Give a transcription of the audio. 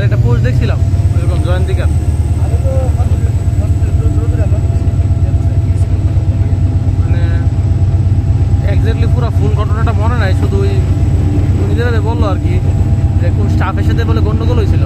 একটা পোস্ট দেখছিলাম এরকম জয়ন্তিকার। মানে এক্স্যাক্টলি পুরো ফুল ঘটনাটা মনে নাই, শুধু ওই নিজেরা বললো আর কি যে কোন স্টাফের সাথে বলে গন্ডগোল হয়েছিল।